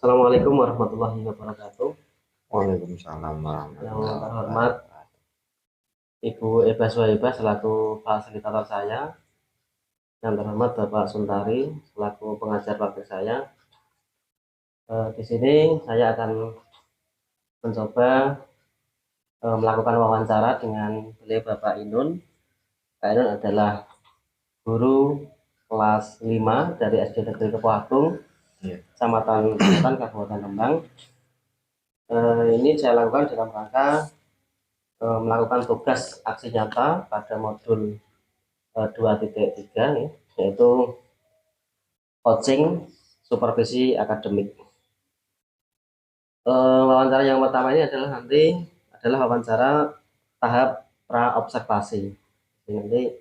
Assalamualaikum warahmatullahi wabarakatuh. Waalaikumsalam Yang warahmatullahi terhormat wabarakatuh. Ibu Eba Suhaibah selaku fasilitator saya, yang terhormat Bapak Suntari selaku pengajar praktik saya. Di sini saya akan mencoba melakukan wawancara dengan beliau Bapak Inun. Pak Inun adalah guru kelas 5 dari SD Negeri Kepoagung, Kecamatan Kecamatan Kabupaten Rembang. Ini saya lakukan dalam rangka melakukan tugas aksi nyata pada modul 2.3 nih, yaitu coaching supervisi akademik. Wawancara yang pertama ini adalah wawancara tahap pra observasi. Nanti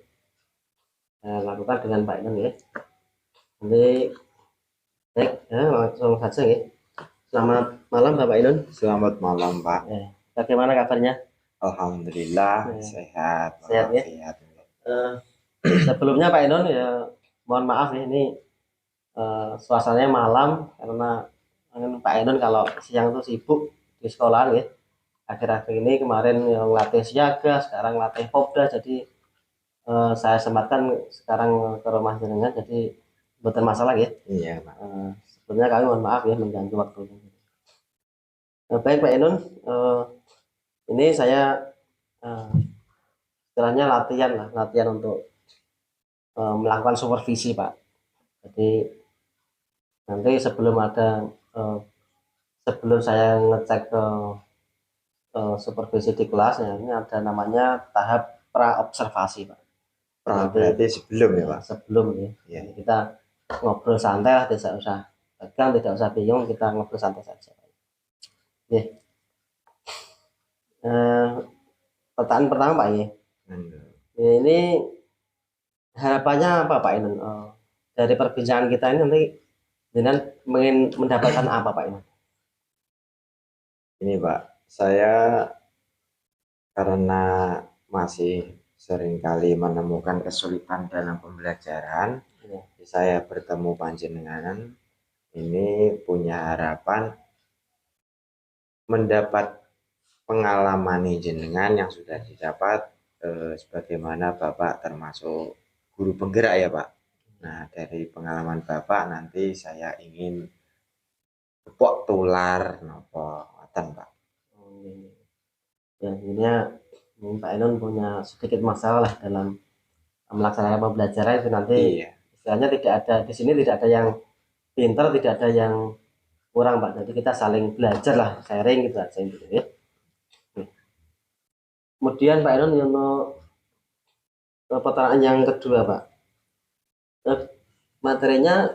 saya lakukan dengan Pak Inun ya. Nanti baik, ya, langsung saja ya. Selamat malam Bapak Inun. Selamat malam Pak. Bagaimana kabarnya? Alhamdulillah sehat. Sehat ya. Sebelumnya Pak Inun ya, mohon maaf ya, ini suasananya malam karena Pak Inun kalau siang itu sibuk di sekolah ya. Akhir-akhir ini kemarin yang latih siaga, sekarang latih popda, jadi saya sempatkan sekarang ke rumah jenengan, jadi bukan masalah ya. Iya Pak. Sebelumnya kami mohon maaf ya mengganggu waktunya. Baik Pak Inun, ini saya istilahnya latihan untuk melakukan supervisi Pak. Jadi nanti sebelum saya ngecek ke supervisi di kelas ya, ini ada namanya tahap pra observasi Pak. Berarti sebelum ya Pak? Sebelum ya. Ya. Kita ngobrol santai lah, tidak usah tegang, tidak usah bingung, kita ngobrol santai saja. Ya. Pertanyaan pertama Pak ya. Ini harapannya apa Pak Inun? Dari perbincangan kita ini nanti dengan ingin mendapatkan apa Pak Inun? Ini Pak, saya karena masih seringkali menemukan kesulitan dalam pembelajaran, saya bertemu panjenengan ini punya harapan mendapat pengalaman jenengan yang sudah didapat sebagaimana Bapak termasuk guru penggerak ya Pak. Nah dari pengalaman Bapak nanti saya ingin kepok tular nopo ngoten Pak. Ya, akhirnya Pak Inun punya sedikit masalah dalam melaksanakan pembelajaran itu nanti. Iya. Istilahnya tidak ada di sini, tidak ada yang pintar, tidak ada yang kurang Pak. Jadi kita saling belajar lah, sharing gitu aja gitu ya. Kemudian Pak Inun untuk pertanyaan yang kedua Pak, materinya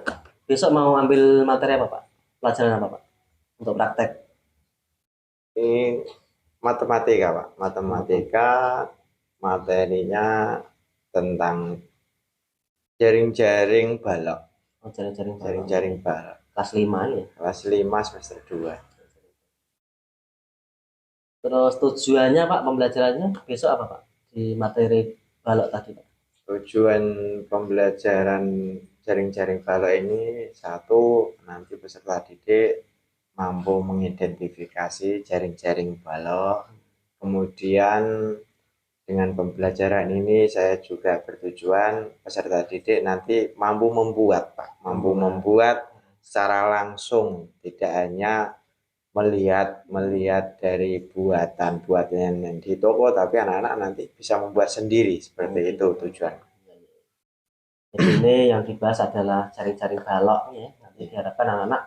besok mau ambil materi apa Pak? Pelajaran apa Pak untuk praktek? Ini matematika Pak. Matematika materinya tentang jaring-jaring balok. Oh, jaring-jaring balok. Jaring-jaring balok. Kelas 5 ya? Kelas 5 semester 2. Terus tujuannya Pak pembelajarannya besok apa Pak di materi balok tadi Pak? Tujuan pembelajaran jaring-jaring balok ini satu, nanti peserta didik mampu mengidentifikasi jaring-jaring balok. Kemudian dengan pembelajaran ini saya juga bertujuan peserta didik nanti mampu membuat Pak, mampu membuat secara langsung, tidak hanya melihat dari buatan yang di toko, tapi anak-anak nanti bisa membuat sendiri, seperti itu tujuan. Jadi ini yang dibahas adalah jaring-jaring balok ya. Nanti diharapkan anak-anak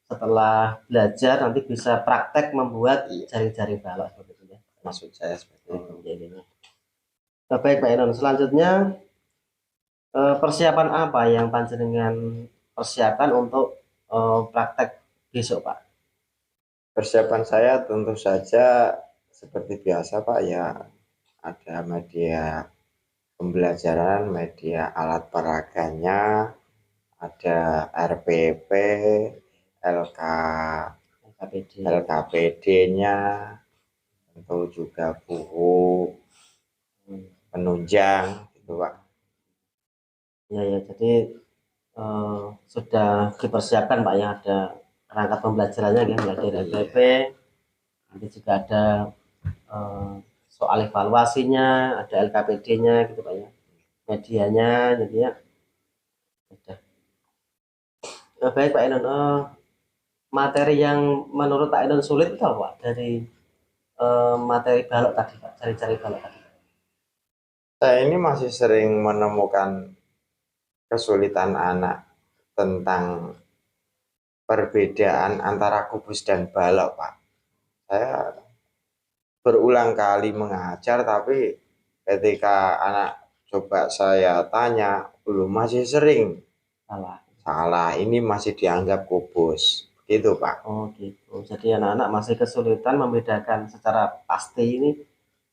setelah belajar nanti bisa praktek membuat jaring-jaring balok seperti itu ya. Maksud saya seperti itu. Jadinya. Baik Pak Inun, selanjutnya persiapan apa yang panjenengan persiapkan untuk praktek besok Pak? Persiapan saya tentu saja seperti biasa Pak ya, ada media pembelajaran, media alat peraganya, ada RPP, LKPD-nya, tentu juga buku penunjang gitu Pak. Ya, jadi sudah dipersiapkan Pak ya, ada perangkat pembelajarannya ya, mulai dari LPP, nanti juga ada soal evaluasinya, ada LKPD-nya gitu Pak ya, medianya, jadi ya udah. Baik Pak Enon, materi yang menurut Pak Enon sulit itu apa Pak? Dari materi balok tadi Pak, cari-cari balok tadi. Saya ini masih sering menemukan kesulitan anak tentang perbedaan antara kubus dan balok, Pak. Saya berulang kali mengajar, tapi ketika anak coba saya tanya, belum masih sering Salah. salah. Ini masih dianggap kubus, gitu, Pak. Oh gitu. Jadi anak-anak masih kesulitan membedakan secara pasti ini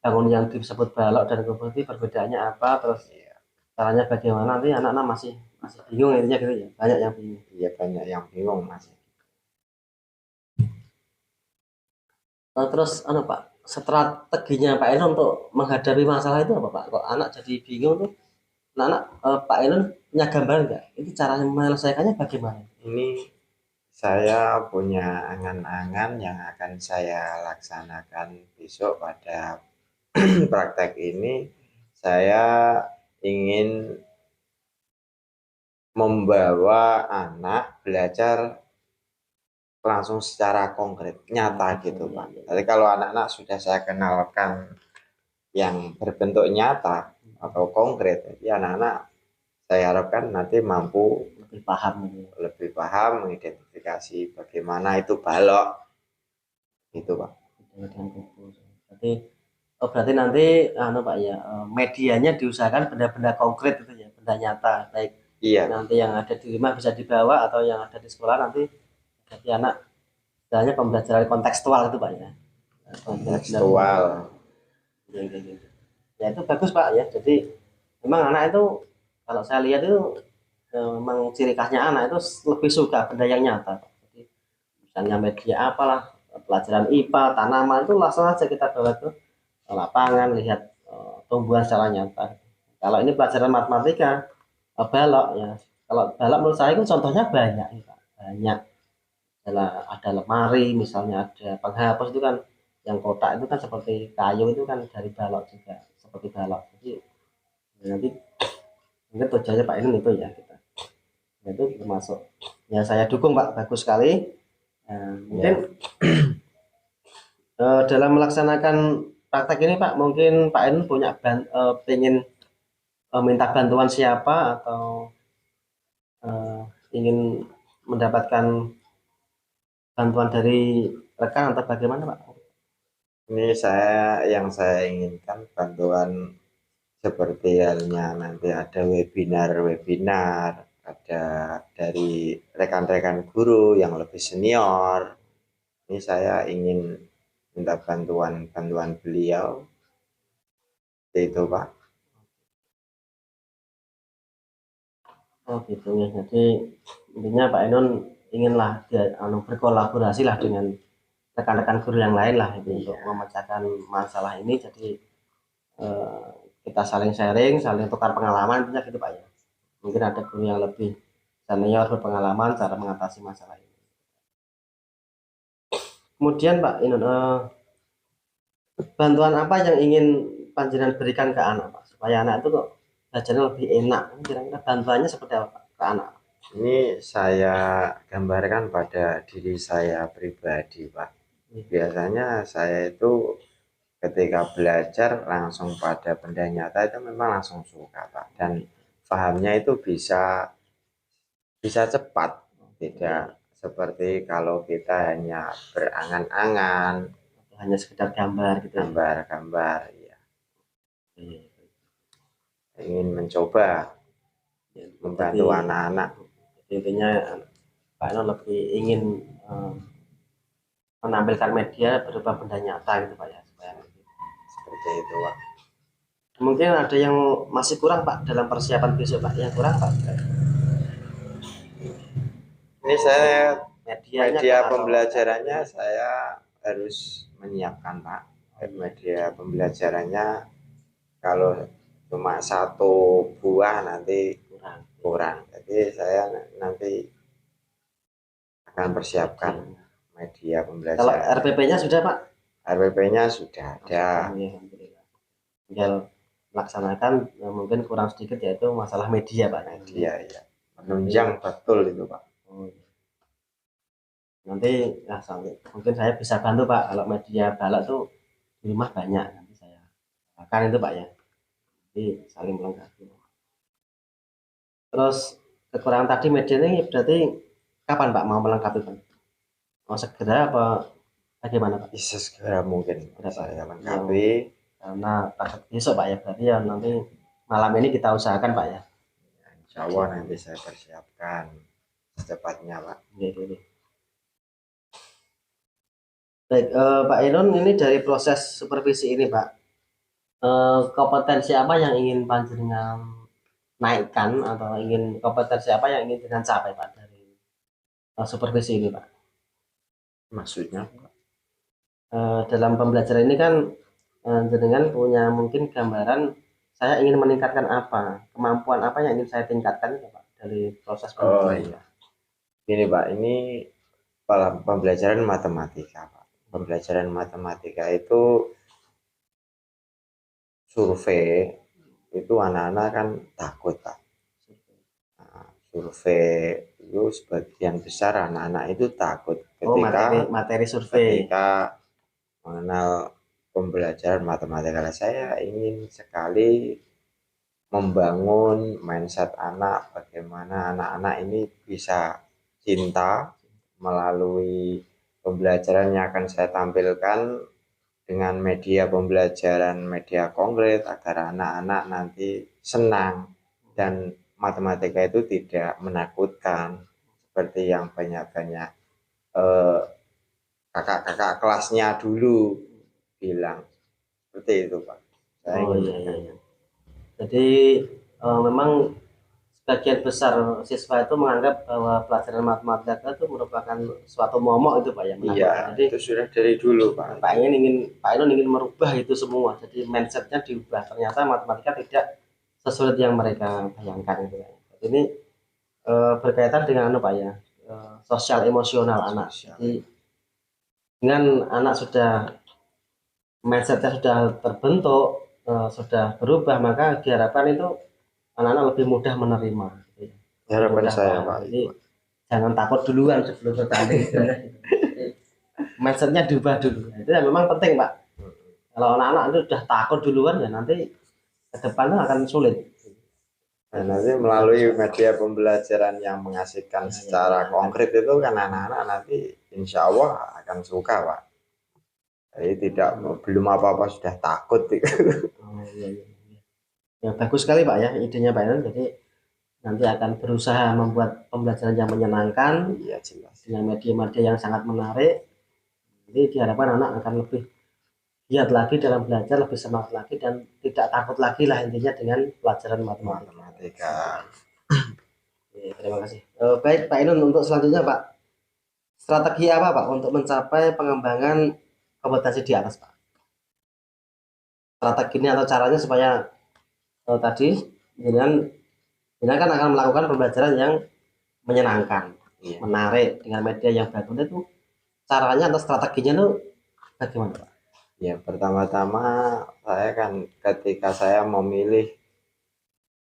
bangun yang disebut balok dan kubus ini perbedaannya apa, terus Iya, caranya bagaimana, nanti anak-anak masih masih bingung intinya gitu ya. Banyak yang bingung. iya banyak yang bingung, Mas. Terus Pak, strateginya Pak Enon untuk menghadapi masalah itu apa Pak? Kok anak jadi bingung tuh? Anak, Pak Enon punya gambaran nggak? Ini caranya menyelesaikannya bagaimana? Ini saya punya angan-angan yang akan saya laksanakan besok pada praktek ini. Saya ingin membawa anak belajar langsung secara konkret, nyata gitu Pak. Jadi kalau anak-anak sudah saya kenalkan yang berbentuk nyata atau konkret, jadi anak-anak saya harapkan nanti mampu lebih paham mengidentifikasi bagaimana itu balok gitu Pak. Berarti berarti nanti Pak ya, medianya diusahakan benda-benda konkret gitu ya, benda nyata, baik Iya, nanti yang ada di rumah bisa dibawa atau yang ada di sekolah nanti jadi anak istilahnya pembelajaran kontekstual itu Pak ya. kontekstual. Ya itu bagus Pak ya. Jadi memang anak itu kalau saya lihat itu memang ciri khasnya anak itu lebih suka benda yang nyata. Jadi misalnya media apalah, pelajaran IPA, tanaman itu langsung aja kita bawa ke lapangan, lihat tumbuhan secara nyata. Kalau ini pelajaran matematika, balok ya. Kalau balok menurut saya itu contohnya banyak, banyak. Ada lemari, misalnya ada penghapus itu kan yang kotak itu kan seperti kayu itu kan dari balok juga seperti balok. Jadi nanti mungkin tujuannya Pak ini itu ya kita. Nah, itu termasuk ya saya dukung Pak, bagus sekali. Mungkin dalam melaksanakan praktek ini Pak, mungkin Pak Enun punya pengen minta bantuan siapa atau ingin mendapatkan bantuan dari rekan atau bagaimana Pak? Ini yang saya inginkan bantuan seperti halnya nanti ada webinar-webinar, ada dari rekan-rekan guru yang lebih senior. Ini saya ingin minta bantuan beliau, itu Pak. Oh gitu ya. Jadi intinya Pak Enun inginlah dia berkolaborasi lah dengan rekan-rekan guru yang lain lah itu untuk memecahkan masalah ini. Jadi eh, kita saling sharing, saling tukar pengalaman intinya gitu Pak ya. Mungkin ada guru yang lebih senior berpengalaman cara mengatasi masalah ini. Kemudian Pak Inun, bantuan apa yang ingin panjenengan berikan ke anak Pak supaya anak itu kok belajarnya lebih enak? Kira-kira bantuannya seperti apa Pak ke anak? Ini saya gambarkan pada diri saya pribadi Pak. Biasanya saya itu ketika belajar langsung pada benda nyata itu memang langsung suka Pak, dan pahamnya itu bisa cepat, tidak seperti kalau kita hanya berangan-angan, Hanya sekedar gambar gitu ya. gambar-gambar ya. Ingin mencoba membantu Jadi anak-anak. intinya Pak Eno lebih ingin menampilkan media berupa benda nyata gitu Pak ya supaya Seperti itu Pak. mungkin ada yang masih kurang Pak dalam persiapan besok Pak, yang kurang Pak Ini saya medianya media kan, pembelajarannya saya harus menyiapkan Pak. Media pembelajarannya kalau cuma satu buah nanti kurang. kurang. Jadi saya nanti akan persiapkan media Kalau pembelajaran. RPP-nya sudah Pak? RPP-nya sudah ada. Alhamdulillah. Tinggal laksanakan, mungkin kurang sedikit yaitu masalah media Pak. Media ya, menunjang betul itu Pak. Nanti mungkin saya bisa bantu Pak, kalau media balok tuh di rumah banyak, nanti saya akan itu Pak ya, jadi saling melengkapi. Terus kekurangan tadi media ini berarti kapan Pak mau melengkapi Pak? Mau segera apa bagaimana Pak? Bisa segera mungkin saya lengkapi. Karena besok Pak ya, berarti ya nanti malam ini kita usahakan Pak ya. Insya Allah nanti saya persiapkan secepatnya Pak. Baik, Pak Irun, ini dari proses supervisi ini Pak, kompetensi apa yang ingin panjenengan naikkan atau kompetensi apa yang ingin dengan capai Pak dari supervisi ini Pak? Maksudnya dalam pembelajaran ini kan jenengan punya mungkin gambaran saya ingin meningkatkan apa, kemampuan apa yang ingin saya tingkatkan Pak dari proses pembelajaran. iya. Ini Pak, ini pembelajaran matematika Pak. Pembelajaran matematika itu survei itu anak-anak kan takut Pak. Nah, survei itu sebagian besar anak-anak itu takut ketika materi survei, ketika mengenal pembelajaran matematika. Saya ingin sekali membangun mindset anak, bagaimana anak-anak ini bisa cinta melalui pembelajaran yang akan saya tampilkan dengan media pembelajaran media konkret, agar anak-anak nanti senang dan matematika itu tidak menakutkan seperti yang banyak-banyak kakak-kakak kelasnya dulu bilang seperti itu Pak. Saya iya. Jadi memang sebagian besar siswa itu menganggap bahwa pelajaran matematika itu merupakan suatu momok itu Pak ya. Iya, jadi itu sudah dari dulu Pak. Pak Irun ingin merubah itu semua, jadi mindsetnya diubah. Ternyata matematika tidak sesulit yang mereka bayangkan itu. Ini berkaitan dengan Pak ya, sosial emosional anak. Jadi dengan anak sudah mindsetnya sudah terbentuk, sudah berubah, maka diharapkan itu anak-anak lebih mudah menerima. Harapan saya Pak. Jadi jangan takut duluan sebelum bertanding. Mindsetnya diubah dulu. Itu yang memang penting Pak. Kalau anak-anak itu sudah takut duluan ya nanti ke depan akan sulit. Dan nanti melalui media pembelajaran yang mengasihkan secara konkret itu kan anak-anak nanti insya Allah akan suka Pak. Jadi tidak belum apa-apa sudah takut. Iya. Ya, bagus sekali Pak ya idenya Pak Irun. Jadi nanti akan berusaha membuat pembelajaran yang menyenangkan, iya, jelas, dengan media-media yang sangat menarik. Jadi diharapkan anak akan lebih giat lagi dalam belajar, lebih semangat lagi, dan tidak takut lagi lah intinya dengan pelajaran matematika. Oke, terima kasih. Baik Pak Irun, untuk selanjutnya Pak, strategi apa Pak untuk mencapai pengembangan kompetensi di atas Pak? Strateginya atau caranya supaya tadi dengan kan akan melakukan pembelajaran yang menyenangkan, menarik dengan media yang bagus, itu caranya atau strateginya itu bagaimana Pak? Ya, pertama-tama saya kan ketika saya memilih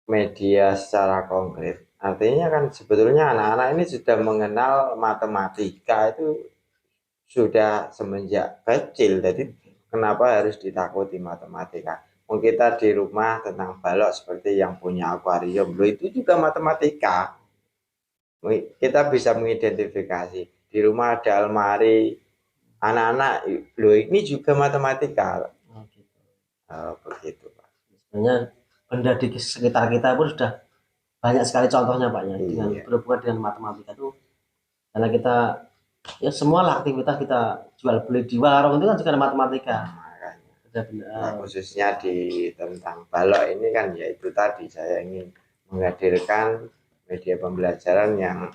media secara konkret, artinya kan sebetulnya anak-anak ini sudah mengenal matematika itu sudah semenjak kecil. Jadi kenapa harus ditakuti matematika? Kita di rumah tentang balok seperti yang punya akuarium, lo itu juga matematika. Kita bisa mengidentifikasi di rumah ada almari, anak-anak lo ini juga matematika. Begitu Pak. Sebenarnya benda di sekitar kita pun sudah banyak sekali contohnya Pak ya, dengan berhubungan dengan matematika itu, karena kita ya semua aktivitas kita jual beli di warung itu kan juga ada matematika. Nah, khususnya di tentang balok ini kan ya itu tadi saya ingin menghadirkan media pembelajaran yang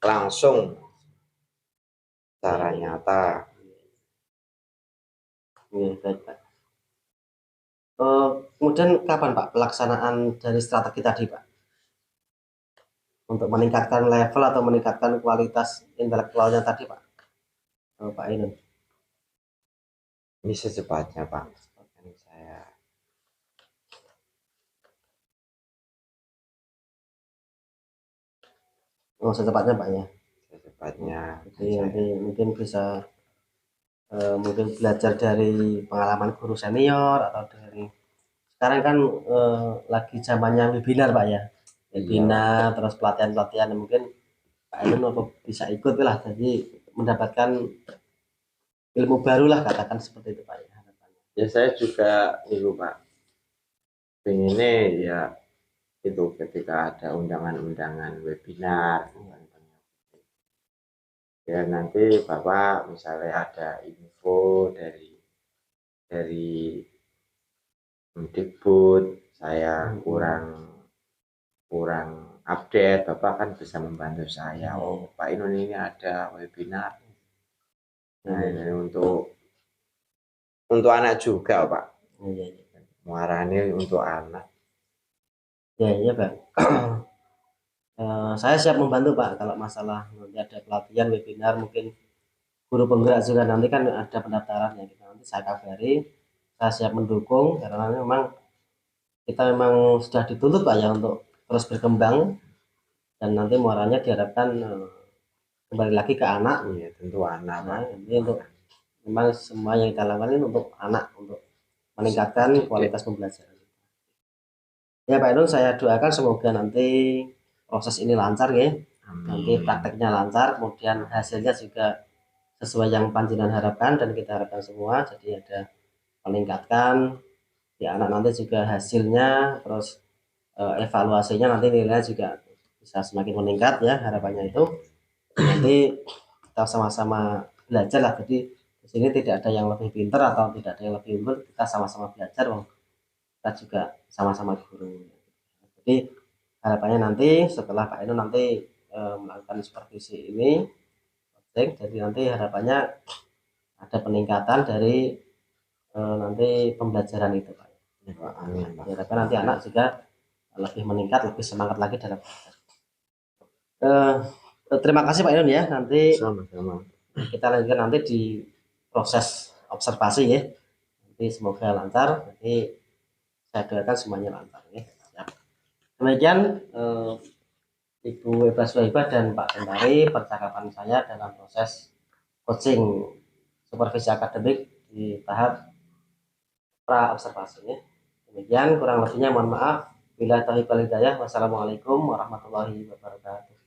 langsung secara nyata. Kemudian kapan Pak pelaksanaan dari strategi tadi Pak? untuk meningkatkan level atau meningkatkan kualitas intelektualnya tadi Pak, Pak Ainun? Ini secepatnya Pak. Ini saya Oh secepatnya Pak ya. secepatnya. Jadi nanti mungkin bisa mungkin belajar dari pengalaman guru senior atau dari sekarang kan lagi zamannya webinar Pak ya, webinar terus pelatihan-pelatihan mungkin Pak Ainun apa bisa ikut lah, jadi mendapatkan ilmu baru lah katakan seperti itu Pak ya. Ya saya juga itu Pak. Pengennya ya itu ketika ada undangan-undangan webinar ya nanti Bapak misalnya ada info dari Mendikbud saya kurang update, Bapak kan bisa membantu saya. Oh Pak Inun ini ada webinar. Nah ini untuk anak juga Pak. Muaranya untuk anak. Ya iya Pak. Saya siap membantu Pak kalau masalah nanti ada pelatihan webinar, mungkin guru penggerak juga nanti kan ada pendaftaran ya, kita nanti saya kabari, saya siap mendukung karena memang kita memang sudah dituntut Pak ya untuk terus berkembang dan nanti muaranya diharapkan kembali lagi ke anak. Iya tentu anak Pak. Ini untuk memang semua yang kita lakukan ini untuk anak, untuk meningkatkan kualitas pembelajaran. Ya Pak Inun, saya doakan semoga nanti proses ini lancar ya. Nanti prakteknya lancar, kemudian hasilnya juga sesuai yang panjenengan harapkan dan kita harapkan semua. Jadi ada peningkatan di anak nanti juga hasilnya, terus evaluasinya nanti nilainya juga bisa semakin meningkat ya, harapannya itu. Nanti kita sama-sama belajar lah. Jadi di sini tidak ada yang lebih pintar atau tidak ada yang lebih unggul, kita sama-sama belajar, kita juga sama-sama guru. Jadi harapannya nanti setelah Pak Eno nanti melakukan supervisi ini, jadi nanti harapannya ada peningkatan dari nanti pembelajaran itu Pak. Amin. Harapan nanti anak juga lebih meningkat, lebih semangat lagi dalam belajar. Terima kasih Pak Inon ya, nanti sama-sama kita lanjutkan nanti di proses observasi ya, nanti semoga lancar, nanti saya doakan semuanya lancar ya. Demikian Ibu Eva Suhaibah dan Pak Kendari percakapan saya dalam proses coaching supervisi akademik di tahap pra observasi ya. Demikian kurang lebihnya mohon maaf. Bila taufiq wal hidayah. Wassalamualaikum warahmatullahi wabarakatuh.